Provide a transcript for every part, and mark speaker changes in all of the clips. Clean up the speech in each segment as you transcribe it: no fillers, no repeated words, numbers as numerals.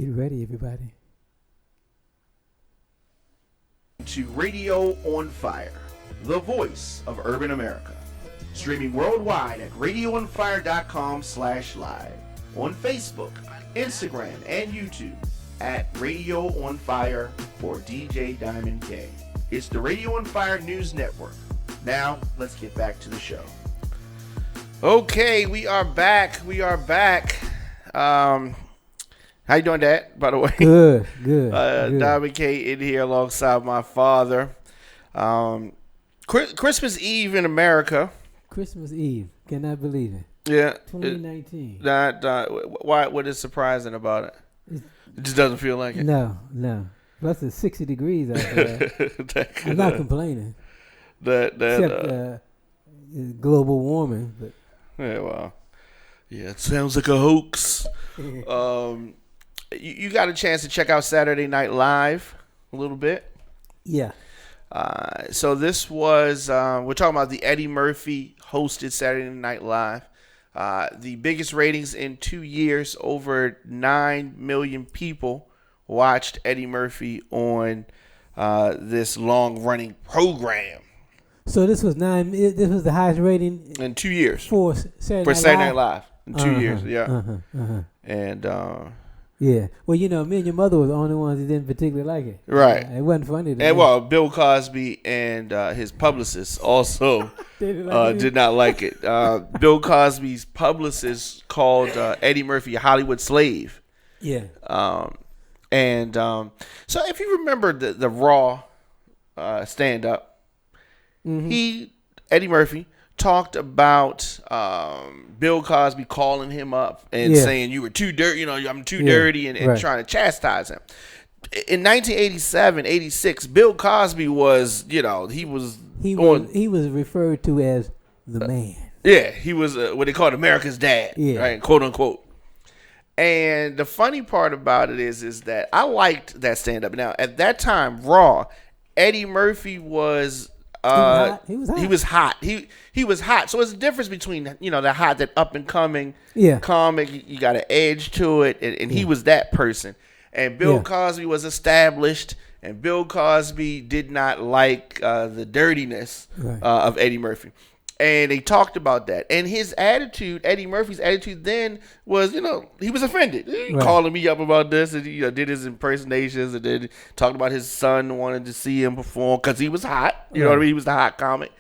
Speaker 1: Get ready, everybody.
Speaker 2: To Radio on Fire, the voice of urban America. Streaming worldwide at radioonfire.com/live. On Facebook, Instagram, and YouTube at Radio on Fire or DJ Diamond K. It's the Radio on Fire News Network. Now, let's get back to the show. Okay, we are back. How you doing, Dad, by the way?
Speaker 1: Good.
Speaker 2: Diamond K in here alongside my father. Christmas Eve in America.
Speaker 1: Christmas Eve. Cannot believe it.
Speaker 2: Yeah.
Speaker 1: 2019.
Speaker 2: What is surprising about it? It just doesn't feel like it.
Speaker 1: No. Plus it's 60 degrees out there. I'm not complaining. Except global warming. But.
Speaker 2: Yeah, well. Yeah, it sounds like a hoax. You got a chance to check out Saturday Night Live a little bit?
Speaker 1: Yeah.
Speaker 2: So this was, we're talking about the Eddie Murphy hosted Saturday Night Live. The biggest ratings in 2 years, over 9 million people watched Eddie Murphy on this long-running program.
Speaker 1: So this was the highest rating
Speaker 2: in 2 years
Speaker 1: for Saturday
Speaker 2: Night Live in 2 years. Yeah, and
Speaker 1: yeah. Well, me and your mother were the only ones that didn't particularly like it.
Speaker 2: Right.
Speaker 1: It wasn't funny.
Speaker 2: And well, Bill Cosby and his publicist also did not like it. Bill Cosby's publicist called Eddie Murphy a Hollywood slave.
Speaker 1: Yeah.
Speaker 2: So if you remember the Raw stand-up, Eddie Murphy talked about Bill Cosby calling him up and saying you were too dirty, I'm too dirty, and right. trying to chastise him. In 1987, 86, Bill Cosby was, he was
Speaker 1: referred to as the man.
Speaker 2: Yeah, he was what they called America's dad, right, quote unquote. And the funny part about it is that I liked that stand up. Now at that time, Raw, Eddie Murphy was. He was hot. He was hot. So there's a difference between the hot, that up and coming comic. You got an edge to it, and he was that person. And Bill Cosby was established, and Bill Cosby did not like the dirtiness of Eddie Murphy. And they talked about that. And his attitude, Eddie Murphy's attitude then was, he was offended. He calling me up about this, and did his impersonations, and then talked about his son wanted to see him perform because he was hot. You know what I mean? He was the hot comic.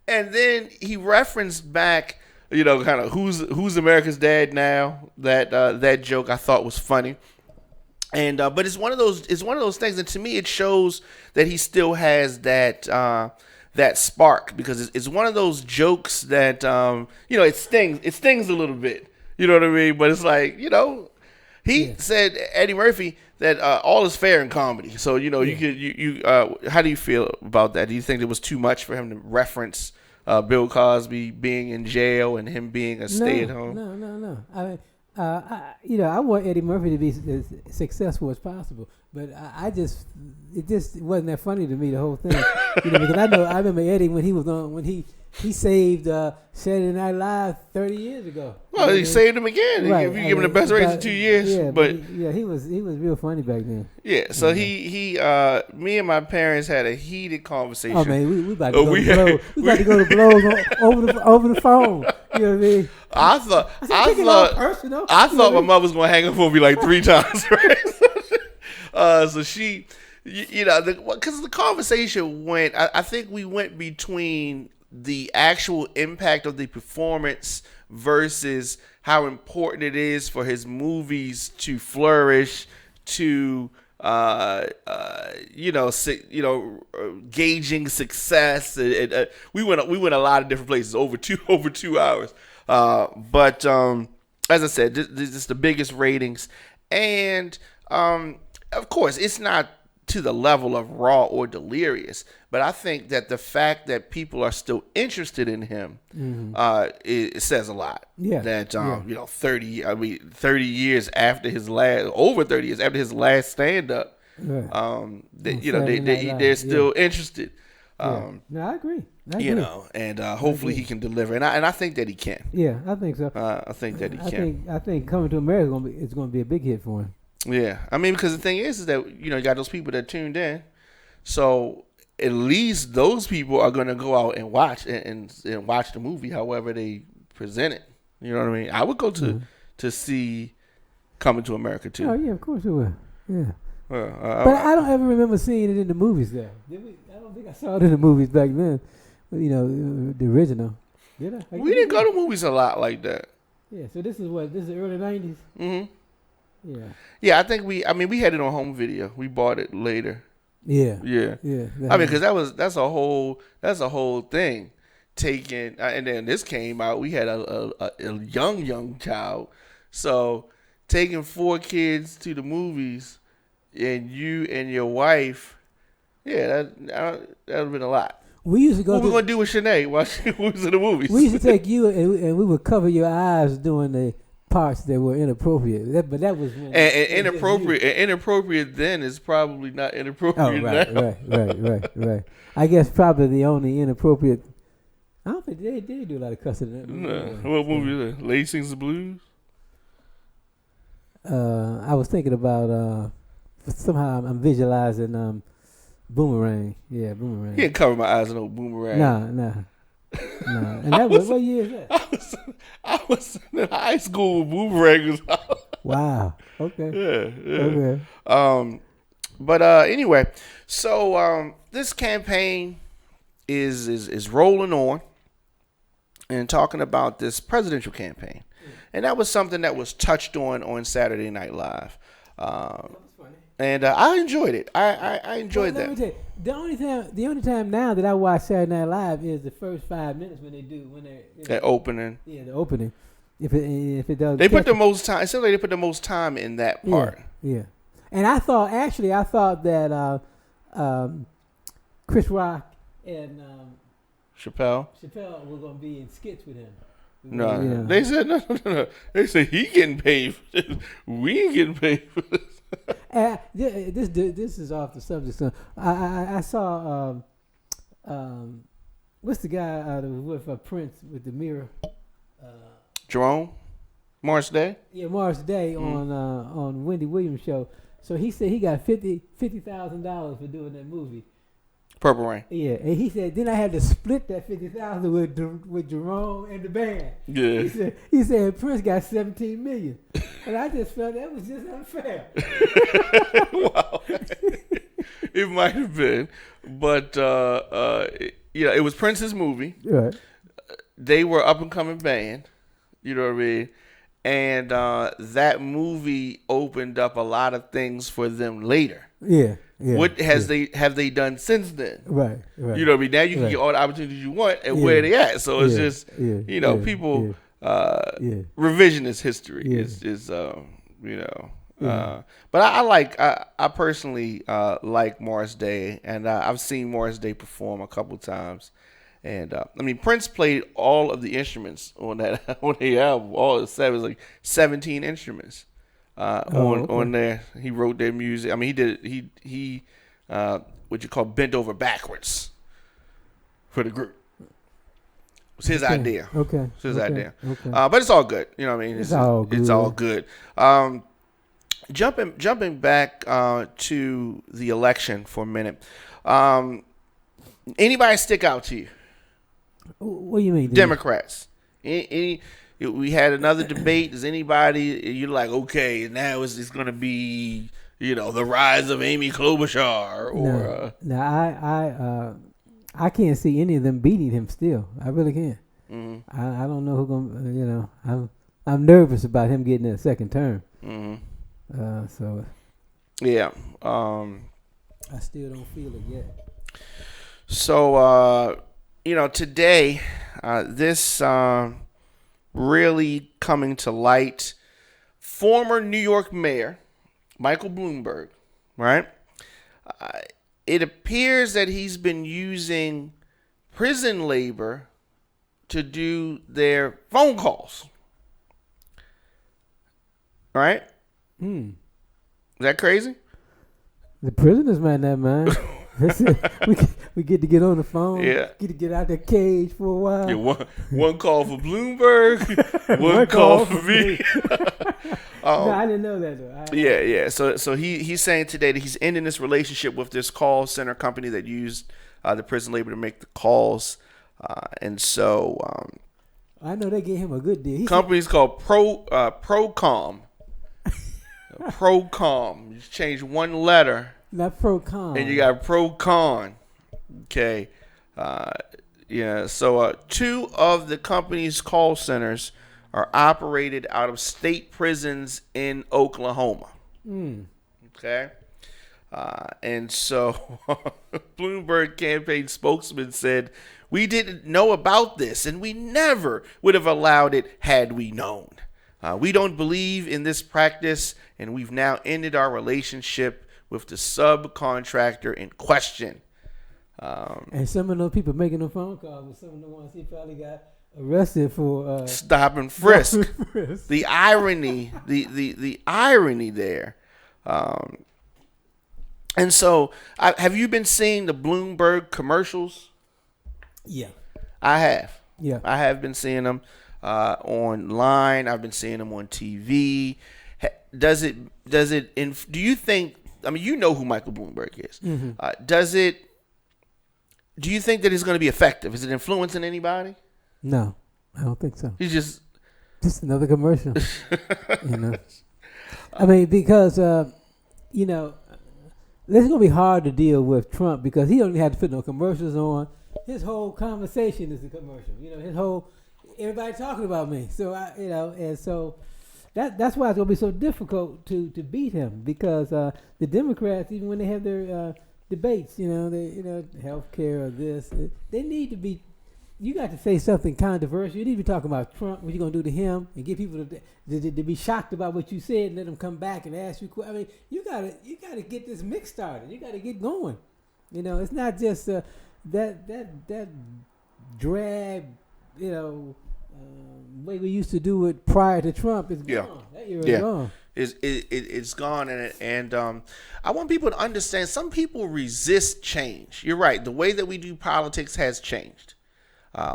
Speaker 2: And then he referenced back, kind of who's America's dad now. That joke I thought was funny. And but it's one of those things, and to me it shows that he still has that spark, because it's one of those jokes that it stings a little bit, you know what I mean, but it's like, he said, Eddie Murphy, that all is fair in comedy. So you could how do you feel about that? Do you think it was too much for him to reference Bill Cosby being in jail and him being a stay-at-home?
Speaker 1: No. I mean, I want Eddie Murphy to be as successful as possible, but it just wasn't that funny to me, the whole thing. Because I remember Eddie when he saved Saturday Night Live 30 years ago.
Speaker 2: Well, he saved him again. Right. You give him the best rates in 2 years.
Speaker 1: Yeah, but he was real funny back then.
Speaker 2: Yeah, so me and my parents had a heated conversation.
Speaker 1: Oh man, we about to go to blows over the phone. You know what I mean?
Speaker 2: I thought my mother was gonna hang up on me like 3 times. Right? So she, because the conversation went. I think we went between the actual impact of the performance versus how important it is for his movies to flourish, to gauging success. We went a lot of different places over 2 hours. But as I said, this is the biggest ratings, and of course, it's not to the level of Raw or Delirious, but I think that the fact that people are still interested in him, it says a lot. Yeah. That 30 years after his last stand up, they're still interested.
Speaker 1: No, I agree.
Speaker 2: And hopefully he can deliver, and I think that he can.
Speaker 1: Yeah, I think so.
Speaker 2: I think that he can.
Speaker 1: I think Coming to America is going to be a big hit for him.
Speaker 2: Yeah, I mean, because the thing is that you got those people that tuned in, so at least those people are gonna go out and watch and watch the movie, however they present it. You know what I mean? I would go to see Coming to America too.
Speaker 1: Oh yeah, of course it would. Yeah. But I don't ever remember seeing it in the movies though. I don't think I saw it in the movies back then. The original. Did I?
Speaker 2: We didn't go to movies a lot like that.
Speaker 1: Yeah. So this is the early 90s.
Speaker 2: Mm-hmm.
Speaker 1: Yeah.
Speaker 2: Yeah, I think we had it on home video. We bought it later.
Speaker 1: Yeah.
Speaker 2: Yeah.
Speaker 1: Yeah.
Speaker 2: I mean, because that's a whole thing. Taking and then this came out. We had a young child, so taking 4 kids to the movies, and you and your wife, yeah, that would have been a lot.
Speaker 1: We used to go.
Speaker 2: What we gonna do with Shanae while she was in the movies?
Speaker 1: We used to take you and we would cover your eyes doing the parts that were inappropriate. But that was when
Speaker 2: inappropriate then is probably not inappropriate now.
Speaker 1: Right. I guess probably the only inappropriate. I don't think they do a lot of cussing in that movie.
Speaker 2: No. What movie is that? Lady Sings the Blues?
Speaker 1: I was thinking about somehow I'm visualizing Boomerang. Yeah, Boomerang.
Speaker 2: You can't cover my eyes in no Boomerang.
Speaker 1: Nah. And that was what year is that?
Speaker 2: I was in high school with Boomerang was out.
Speaker 1: Wow. Okay.
Speaker 2: Yeah.
Speaker 1: Okay.
Speaker 2: But anyway, so this campaign is rolling on and talking about this presidential campaign. And that was something that was touched on Saturday Night Live. And I enjoyed it. I enjoyed that.
Speaker 1: Let me tell you, the only time now that I watch Saturday Night Live is the first 5 minutes when they're
Speaker 2: that opening.
Speaker 1: Yeah, the opening. If it does,
Speaker 2: they put the most time. It seems like they put the most time in that part.
Speaker 1: Yeah. And I thought that Chris Rock and
Speaker 2: Chappelle
Speaker 1: were going to be in skits with him.
Speaker 2: No, they said no. They said he getting paid for this. We ain't getting paid for this.
Speaker 1: This is off the subject. So I saw what's the guy that was with Prince with the mirror?
Speaker 2: Jerome, Morris Day.
Speaker 1: Yeah, Morris Day on Wendy Williams' show. So he said he got $50,000 for doing that movie.
Speaker 2: Purple Rain.
Speaker 1: Yeah, and he said then I had to split that $50,000 with Jerome and the band.
Speaker 2: Yeah.
Speaker 1: He said Prince got $17 million, and I just felt that was just unfair.
Speaker 2: Wow, it might have been, but it was Prince's movie.
Speaker 1: Right.
Speaker 2: They were up and coming band. You know what I mean? And that movie opened up a lot of things for them later.
Speaker 1: Yeah.
Speaker 2: What have they done since then?
Speaker 1: Right.
Speaker 2: You know what I mean? Now you can get all the opportunities you want and where they at. So it's just people revisionist history is but I personally like Morris Day, and I've seen Morris Day perform a couple times. And Prince played all of the instruments on the album. All the 17 instruments on there. He wrote their music. I mean, he what you call bent over backwards for the group. It was his idea.
Speaker 1: Okay.
Speaker 2: It's his idea.
Speaker 1: Okay.
Speaker 2: But it's all good. You know what I mean?
Speaker 1: It's all good.
Speaker 2: It's all good. Jumping back to the election for a minute. Anybody stick out to you?
Speaker 1: What do you mean?
Speaker 2: Democrats. We had another debate. Does anybody, you're like, okay, now it's going to be, the rise of Amy Klobuchar or
Speaker 1: I can't see any of them beating him still. I really can't.
Speaker 2: Mm-hmm.
Speaker 1: I don't know who's going to, I'm nervous about him getting a second term.
Speaker 2: Mm-hmm.
Speaker 1: So
Speaker 2: yeah.
Speaker 1: I still don't feel it yet.
Speaker 2: So, today, this really coming to light, former New York Mayor Michael Bloomberg, right? It appears that he's been using prison labor to do their phone calls, right?
Speaker 1: Is
Speaker 2: that crazy?
Speaker 1: The prisoners might not mind. We get to get on the phone.
Speaker 2: Yeah.
Speaker 1: Get to get out the cage for a while.
Speaker 2: Yeah, one call for Bloomberg, one call for me.
Speaker 1: No, I didn't know that though.
Speaker 2: Yeah. So he's saying today that he's ending this relationship with this call center company that used the prison labor to make the calls, and so
Speaker 1: I know they gave him a good deal.
Speaker 2: Company's called Procom. Procom. You just change one letter.
Speaker 1: Not Procon.
Speaker 2: And you got Procon. Okay. Yeah. So 2 of the company's call centers are operated out of state prisons in Oklahoma. Okay. And so Bloomberg campaign spokesman said, "We didn't know about this, and we never would have allowed it had we known. We don't believe in this practice, and we've now ended our relationship with the subcontractor in question."
Speaker 1: And some of those people making the phone calls, and some of the ones he probably got arrested for
Speaker 2: stop and frisk. The irony, the irony there. And so, have you been seeing the Bloomberg commercials?
Speaker 1: Yeah,
Speaker 2: I have.
Speaker 1: Yeah,
Speaker 2: I have been seeing them online. I've been seeing them on TV. Do you think? I mean, you know who Michael Bloomberg is.
Speaker 1: Mm-hmm.
Speaker 2: Do you think that it's going to be effective? Is it influencing anybody?
Speaker 1: No, I don't think so.
Speaker 2: He's just
Speaker 1: another commercial. I mean, because it's gonna be hard to deal with Trump because he don't even have to put no commercials on. His whole conversation is a commercial. Everybody talking about me. So and so that's why it's gonna be so difficult to beat him because the Democrats, even when they have their debates, health care or this, they need to be. You got to say something controversial. You need to be talking about Trump, what you're going to do to him, and get people to be shocked about what you said and let them come back and ask you. I mean, you got to get this mix started. You got to get going. It's not just that drag, way we used to do it prior to Trump is gone. That era is gone. It's
Speaker 2: gone, and I want people to understand. Some people resist change. You're right. The way that we do politics has changed.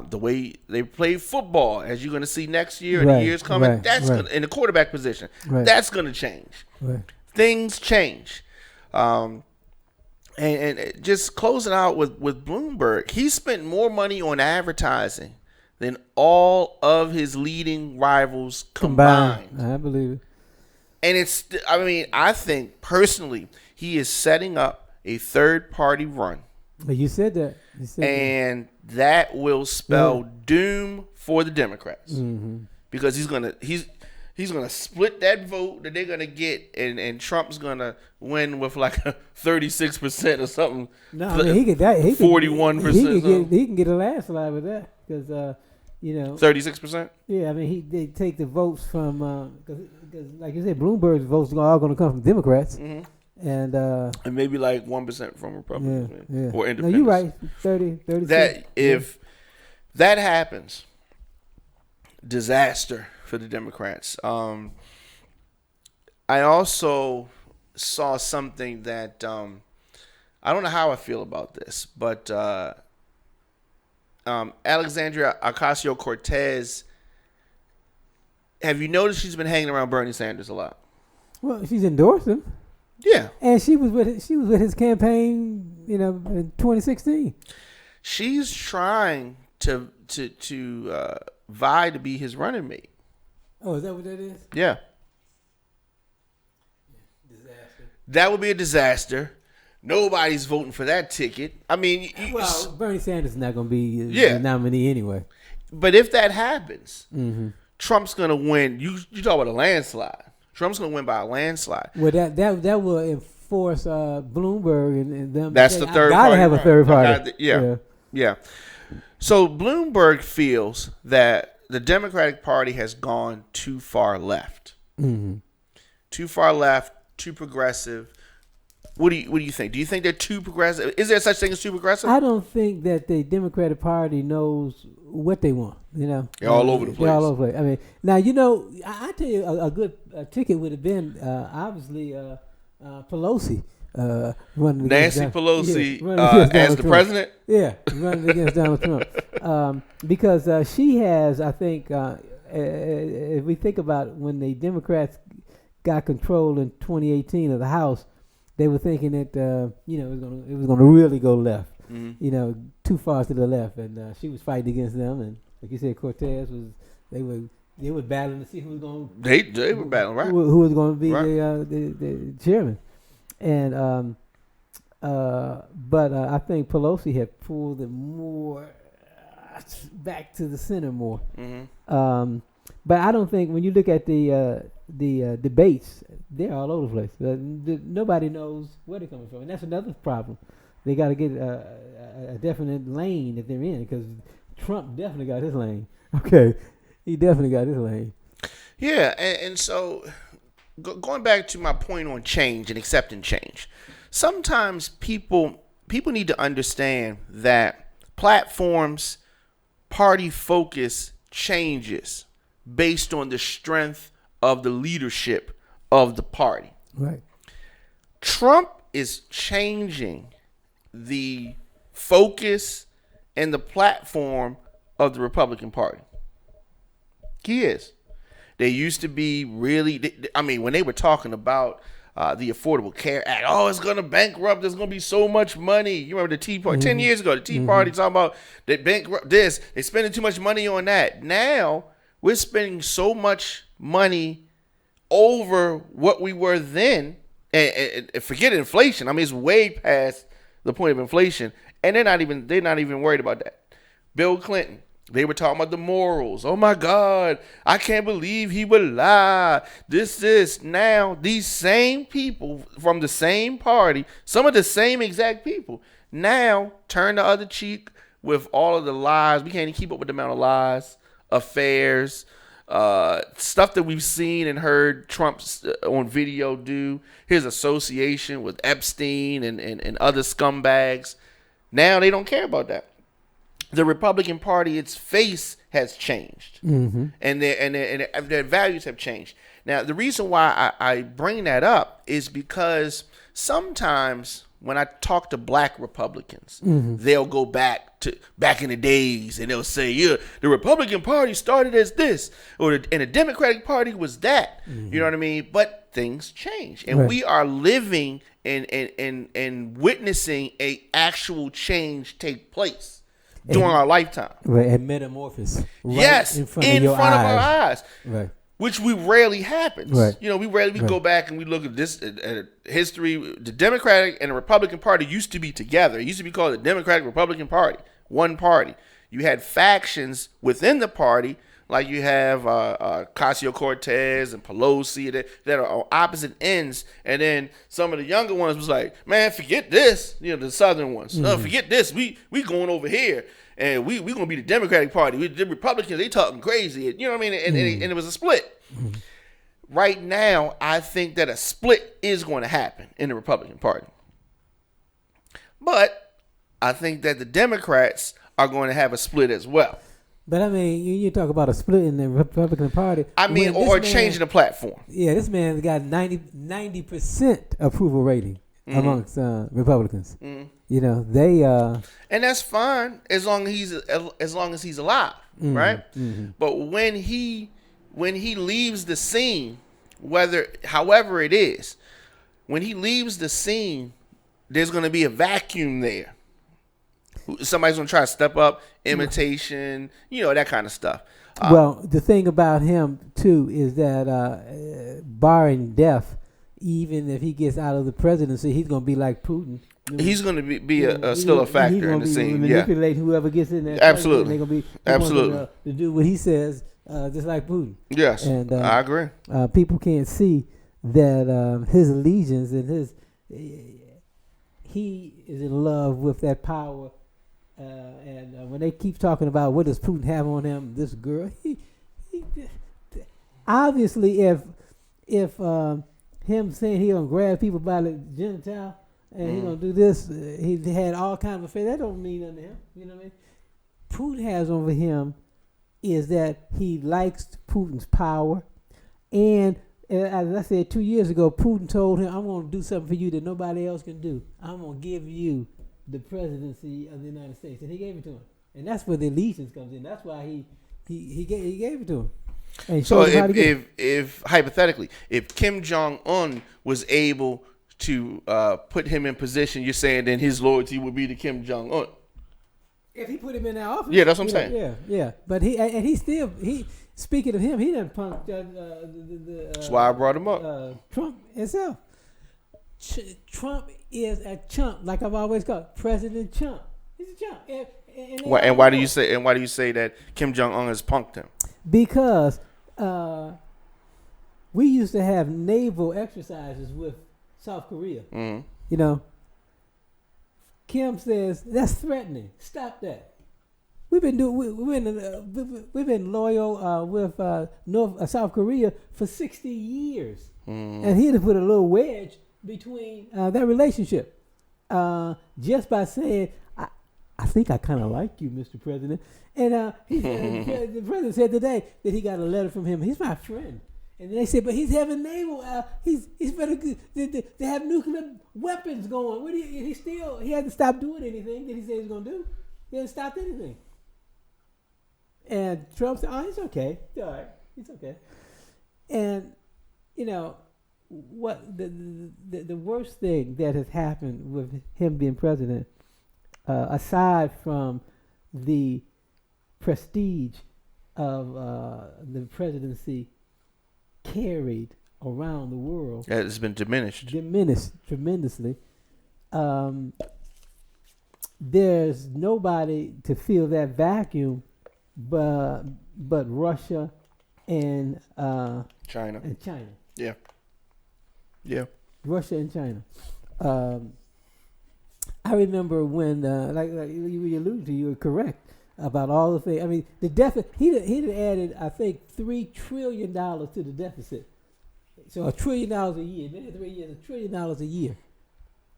Speaker 2: The way they play football, as you're going to see next year and the years coming, gonna, in the quarterback position, that's going to change. Things change. And just closing out with Bloomberg, he spent more money on advertising than all of his leading rivals combined.
Speaker 1: I believe it.
Speaker 2: And I think personally, he is setting up a third-party run.
Speaker 1: But you said that.
Speaker 2: That will spell doom for the Democrats because he's gonna split that vote that they're gonna get, and Trump's gonna win with like 36% or something.
Speaker 1: No, I mean he could
Speaker 2: 41%.
Speaker 1: He can get a landslide with that because
Speaker 2: 36%.
Speaker 1: Yeah, I mean they take the votes from because like you said, Bloomberg's votes are all going to come from Democrats. Mm-hmm. And
Speaker 2: maybe like 1% from Republicans or independents.
Speaker 1: No, you're right. 30.
Speaker 2: That if that happens, disaster for the Democrats. I also saw something that I don't know how I feel about this, but Alexandria Ocasio-Cortez. Have you noticed she's been hanging around Bernie Sanders a lot?
Speaker 1: Well, she's endorsed him.
Speaker 2: Yeah,
Speaker 1: and she was with his campaign, in 2016.
Speaker 2: She's trying to vie to be his running mate.
Speaker 1: Oh, is that what that is?
Speaker 2: Yeah.
Speaker 1: Disaster.
Speaker 2: That would be a disaster. Nobody's voting for that ticket. I mean,
Speaker 1: Bernie Sanders is not going to be the nominee anyway.
Speaker 2: But if that happens, Trump's going to win. You talk about a landslide. Trump's going to win by a landslide.
Speaker 1: Well, that will enforce Bloomberg and them.
Speaker 2: That's the third party.
Speaker 1: Got to have a third party.
Speaker 2: Yeah. So Bloomberg feels that the Democratic Party has gone too far left. Mm-hmm. Too far left, too progressive. What do you think? Do you think they're too progressive? Is there such thing as too progressive?
Speaker 1: I don't think that the Democratic Party knows what they want.
Speaker 2: They're all over the place.
Speaker 1: They're all over the place. I mean, now I tell you, a good ticket would have been obviously Pelosi running
Speaker 2: Nancy Pelosi as the president.
Speaker 1: Yeah, running against Donald Trump because she has, I think, if we think about when the Democrats got control in 2018 of the House, they were thinking that it was gonna really go left. Mm-hmm. Too far to the left, and she was fighting against them. And like you said, Cortez was they were battling to see who was going.
Speaker 2: They were battling, right?
Speaker 1: Who was going to be the chairman, and but I think Pelosi had pulled it more back to the center more. Mm-hmm. But I don't think when you look at the debates, they're all over the place. Nobody knows where they're coming from, and that's another problem. They got to get a definite lane that they're in, because Trump definitely got his lane. Okay, he definitely got his lane.
Speaker 2: Yeah, and so going back to my point on change and accepting change, sometimes people need to understand that platforms, party focus changes based on the strength of the leadership of the party.
Speaker 1: Right.
Speaker 2: Trump is changing the focus and the platform of the Republican Party. He is. They used to be really, when they were talking about the Affordable Care Act, it's going to bankrupt, there's going to be so much money. You remember the Tea Party, 10 years ago, the Tea Party talking about they bankrupt this, they're spending too much money on that. Now, we're spending so much money over what we were then, and forget inflation. It's way past the point of inflation, and they're not even worried about that. Bill Clinton, they were talking about the morals. Oh my God, I can't believe he would lie. This. Now, these same people from the same party, some of the same exact people, now turn the other cheek with all of the lies. We can't even keep up with the amount of lies, affairs, stuff that we've seen and heard Trump on video do, his association with Epstein and other scumbags. Now they don't care about that. The Republican Party, its face has changed, and their values have changed. Now, the reason why I bring that up is because sometimes when I talk to black Republicans, they'll go back in the days and they'll say, yeah, the Republican Party started as this, and the Democratic Party was that. You know what I mean? But things change, and we are living and witnessing a actual change take place during our lifetime.
Speaker 1: Right, and metamorphosis.
Speaker 2: Yes, in front of our eyes.
Speaker 1: Right.
Speaker 2: Which rarely happens.
Speaker 1: Right.
Speaker 2: We go back and we look at this at history. The Democratic and the Republican Party used to be together. It used to be called the Democratic Republican Party, one party. You had factions within the party, like you have Ocasio-Cortez and Pelosi that are on opposite ends, and then some of the younger ones was like, man, forget this. The Southern ones, forget this. We going over here. And we gonna be the Democratic Party. The Republicans, they talking crazy. You know what I mean? And it was a split. Right now, I think that a split is going to happen in the Republican Party. But I think that the Democrats are going to have a split as well.
Speaker 1: But you talk about a split in the Republican Party.
Speaker 2: Or changing the platform.
Speaker 1: Yeah, this man's got 90% approval rating amongst Republicans. They
Speaker 2: and that's fine as long as he's alive, right? But when he leaves the scene, however it is, when he leaves the scene, there's going to be a vacuum there. Somebody's going to try to step up, imitation, that kind of stuff.
Speaker 1: Well, the thing about him too is that barring death, even if he gets out of the presidency, he's going to be like Putin.
Speaker 2: He's going to be still a factor in the scene.
Speaker 1: Manipulate whoever gets in there.
Speaker 2: Absolutely.
Speaker 1: They're going
Speaker 2: Absolutely.
Speaker 1: To do what he says, just like Putin.
Speaker 2: Yes, and I agree.
Speaker 1: People can't see that his allegiance and he is in love with that power. And when they keep talking about what does Putin have on him, this girl, he obviously if him saying he gonna grab people by the genital and he gonna do this, he had all kinds of affairs. That don't mean nothing to him. You know what I mean? Putin has over him is that he likes Putin's power, and as I said 2 years ago, Putin told him, "I'm gonna do something for you that nobody else can do. I'm gonna give you the presidency of the United States," and he gave it to him, and that's where the allegiance comes in. That's why he gave it to him. And
Speaker 2: so if hypothetically, if Kim Jong-un was able to put him in position, you're saying then his loyalty would be to Kim Jong-un.
Speaker 1: If he put him in that office,
Speaker 2: yeah, that's what I'm saying.
Speaker 1: Yeah. But he still speaking of him, he done punked
Speaker 2: that's why I brought him up.
Speaker 1: Trump himself. Trump is a chump, like I've always called President Trump. He's a chump.
Speaker 2: And why do you say that Kim Jong-un has punked him?
Speaker 1: Because we used to have naval exercises with South Korea.
Speaker 2: Mm-hmm.
Speaker 1: You know, Kim says that's threatening. Stop that. We've been loyal with South Korea for 60 years, and he had to put a little wedge between that relationship just by saying, "I think I kind of like you, Mr. President." And the president said today that he got a letter from him. He's my friend. And they said, but he's having naval. He's better. They have nuclear weapons going. What do you? He hasn't stopped doing anything that he said he was going to do. He hasn't stopped anything. And Trump said, "Oh, it's okay. It's all right. It's okay." And you know what? The worst thing that has happened with him being president, aside from the prestige of the presidency carried around the world,
Speaker 2: it's been diminished
Speaker 1: tremendously. There's nobody to fill that vacuum but Russia and
Speaker 2: China. Yeah. Russia and China.
Speaker 1: I remember when, like you alluded to, you were correct about all the things. I mean, the deficit. He'd added, I think, $3 trillion to the deficit. So $1 trillion a year. In 3 years, $1 trillion a year.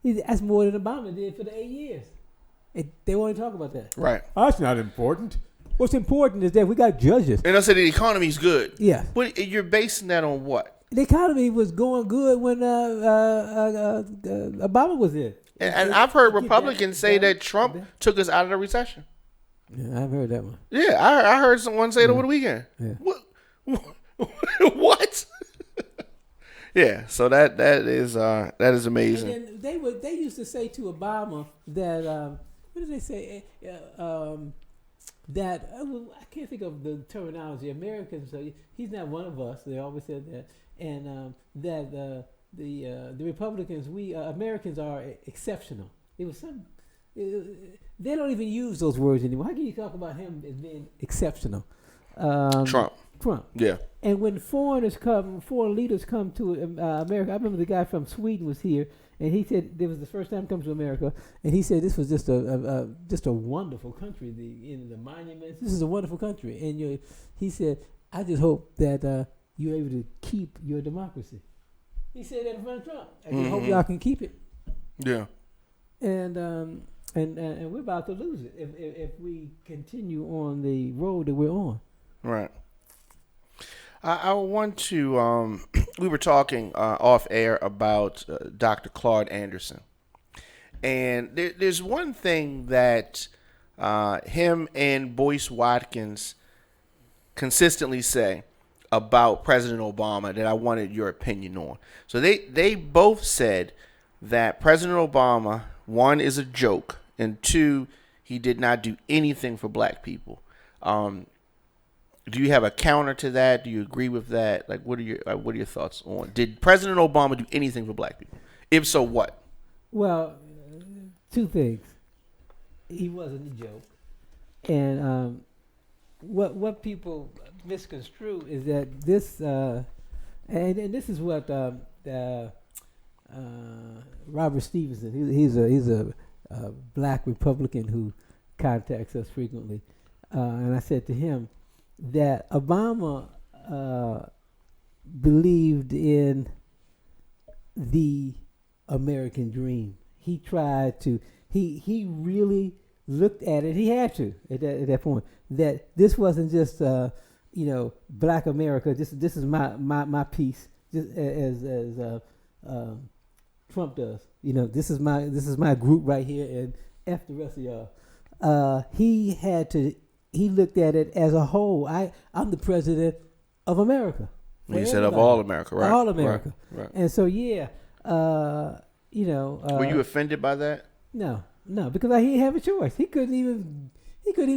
Speaker 1: That's more than Obama did for the 8 years. They want to talk about that.
Speaker 2: Right.
Speaker 1: That's not important. What's important is that we got judges.
Speaker 2: And I said the economy's good.
Speaker 1: Yeah.
Speaker 2: But you're basing that on what?
Speaker 1: The economy was going good when Obama was in.
Speaker 2: And I've heard Republicans say that Trump took us out of the recession.
Speaker 1: Yeah, I've heard that one.
Speaker 2: Yeah, I heard someone say it over the weekend.
Speaker 1: Yeah.
Speaker 2: What? Yeah, so that is amazing.
Speaker 1: And they used to say to Obama that what did they say? That I can't think of the terminology. Americans, he's not one of us. They always said that, and that the Republicans, we Americans are exceptional. It was some. They don't even use those words anymore. How can you talk about him as being exceptional?
Speaker 2: Trump. Yeah.
Speaker 1: And when foreign leaders come to America, I remember the guy from Sweden was here, and he said it was the first time coming to America, and he said this was just a wonderful country. The monuments. This is a wonderful country, and he said, I just hope that you're able to keep your democracy. He said that in front of Trump. I just hope y'all can keep it.
Speaker 2: Yeah.
Speaker 1: And we're about to lose it if we continue on the road that we're on.
Speaker 2: Right. I want to. We were talking off air about Dr. Claude Anderson, and there's one thing that him and Boyce Watkins consistently say about President Obama that I wanted your opinion on. So they both said that President Obama, one, is a joke, and two, he did not do anything for black people. Do you have a counter to that? Do you agree with that? Like, what are your thoughts on? Did President Obama do anything for black people? If so, what?
Speaker 1: Well, two things. He wasn't a joke, and what people misconstrue is that this and this is what Robert Stevenson. He's a black Republican who contacts us frequently, and I said to him that Obama believed in the American dream. He tried to. He really looked at it. He had to at that point. That this wasn't just black America. This is my piece. Just as Trump does. This is my group right here, and F the rest of y'all. He looked at it as a whole. I'm the president of America.
Speaker 2: You said of all America, right?
Speaker 1: All America.
Speaker 2: Right.
Speaker 1: And so, yeah, you know.
Speaker 2: Were you offended by that?
Speaker 1: No, because he didn't have a choice. He couldn't even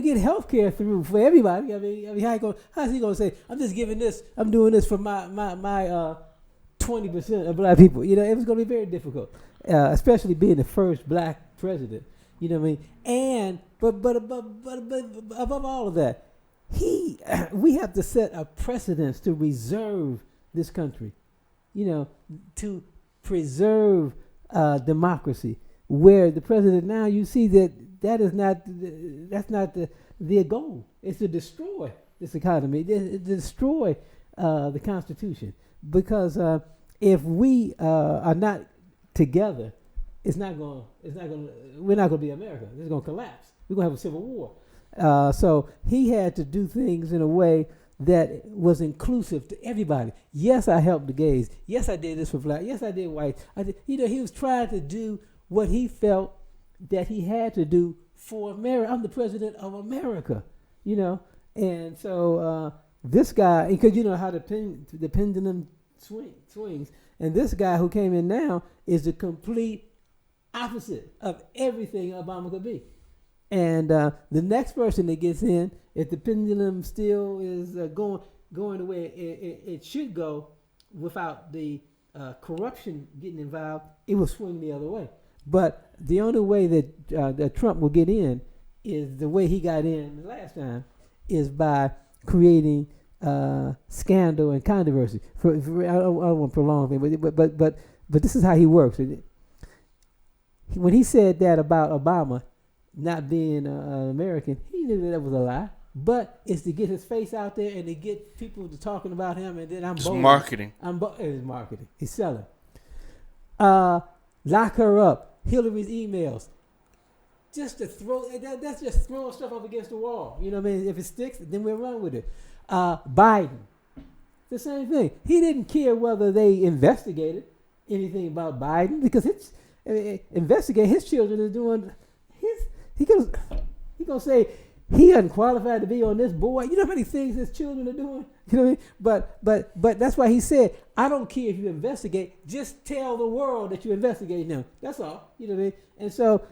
Speaker 1: get health care through for everybody. I mean, how's he gonna say, I'm just giving this, I'm doing this for my 20% of black people? You know, it was gonna be very difficult, especially being the first black president. You know what I mean? And but above all of that, we have to set a precedence to reserve this country. You know, to preserve democracy. Where the president now, you see that's not their goal. It's to destroy this economy, to destroy the Constitution. Because if we are not together, we're not going to be America. It's going to collapse. We're going to have a civil war. So he had to do things in a way that was inclusive to everybody. Yes, I helped the gays. Yes, I did this for black. Yes, I did white. He was trying to do what he felt that he had to do for America. I'm the president of America, you know. And so this guy, because you know how the pendulum swings, and this guy who came in now is the complete opposite of everything Obama could be. And the next person that gets in, if the pendulum still is going the way it should go, without the corruption getting involved, it will swing the other way. But the only way that Trump will get in is the way he got in the last time, is by creating scandal and controversy. I don't want to prolong things, but this is how he works. When he said that about Obama not being an American, he knew that was a lie. But it's to get his face out there and to get people to talking about him, and then it's
Speaker 2: marketing.
Speaker 1: It's marketing. He's selling. Lock her up. Hillary's emails. Just to throw, that's just throwing stuff up against the wall. You know what I mean? If it sticks, then we'll run with it. Biden, the same thing. He didn't care whether they investigated anything about Biden, because investigate his children is doing he gonna say he unqualified to be on this board. You know how many things his children are doing? You know what I mean? But that's why he said, I don't care if you investigate, just tell the world that you investigate them. That's all. You know what I mean? And so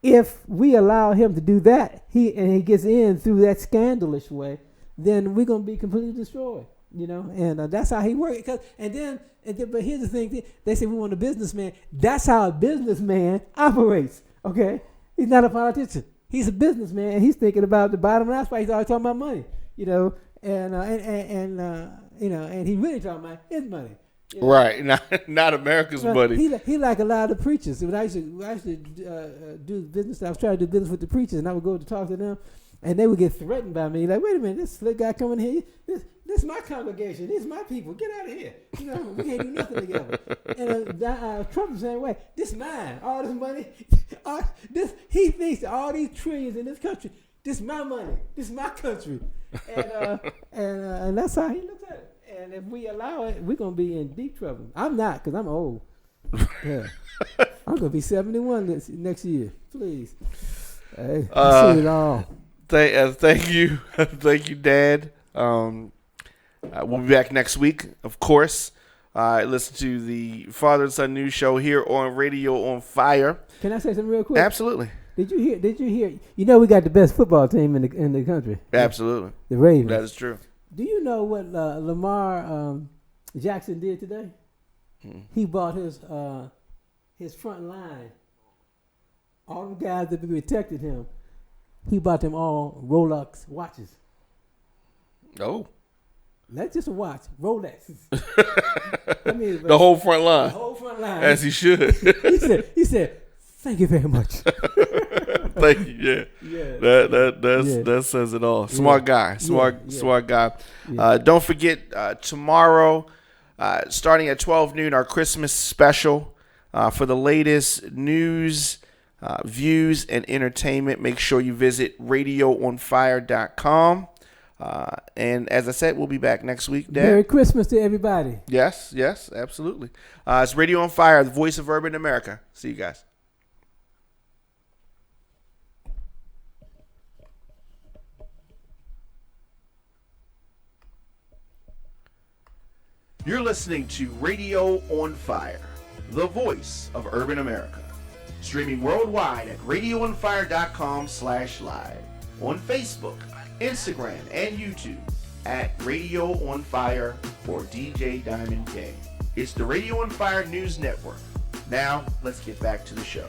Speaker 1: if we allow him to do that, he gets in through that scandalous way, then we're gonna be completely destroyed. You know, and that's how he works. But here's the thing: they say we want a businessman. That's how a businessman operates. Okay, he's not a politician. He's a businessman, and he's thinking about the bottom line. That's why he's always talking about money. You know, and he really talking about his money. You know?
Speaker 2: Right, not America's money.
Speaker 1: He like a lot of the preachers. When I used to do business, I was trying to do business with the preachers, and I would go to talk to them, and they would get threatened by me. Like, wait a minute, this slick guy coming here. This is my congregation. These my people. Get out of here. You know, we can't do nothing together. And Trump the same way. This mine. All this money. He thinks all these trillions in this country. This my money. This my country. And that's how he looks at it. And if we allow it, we're gonna be in deep trouble. I'm not, because I'm old. Yeah. I'm gonna be 71 next year. Please. Hey, I've seen it all.
Speaker 2: Thank you, Dad. We'll be back next week, of course. Listen to the Father and Son News Show here on Radio on Fire.
Speaker 1: Can I say something real quick?
Speaker 2: Absolutely.
Speaker 1: Did you hear? You know we got the best football team in the country.
Speaker 2: Absolutely.
Speaker 1: The Ravens.
Speaker 2: That is true.
Speaker 1: Do you know what Lamar Jackson did today? He bought his front line. All the guys that protected him, he bought them all Rolex watches.
Speaker 2: Oh.
Speaker 1: Not just a watch, Rolexes.
Speaker 2: The whole front line.
Speaker 1: The whole front line.
Speaker 2: As he should.
Speaker 1: he said, thank you very much.
Speaker 2: Thank you. Yeah. That says it all. Smart guy. Smart guy. Yeah. Don't forget tomorrow, starting at 12 noon, our Christmas special for the latest news, views, and entertainment. Make sure you visit radioonfire.com. And as I said, we'll be back next week, Dad.
Speaker 1: Merry Christmas to everybody.
Speaker 2: Yes, absolutely. It's Radio on Fire, the voice of urban America. See you guys. You're listening to Radio on Fire, the voice of urban America. Streaming worldwide at radioonfire.com/live. On Facebook, Instagram, and YouTube at Radio on Fire or DJ Diamond K. It's the Radio on Fire News Network. Now, let's get back to the show.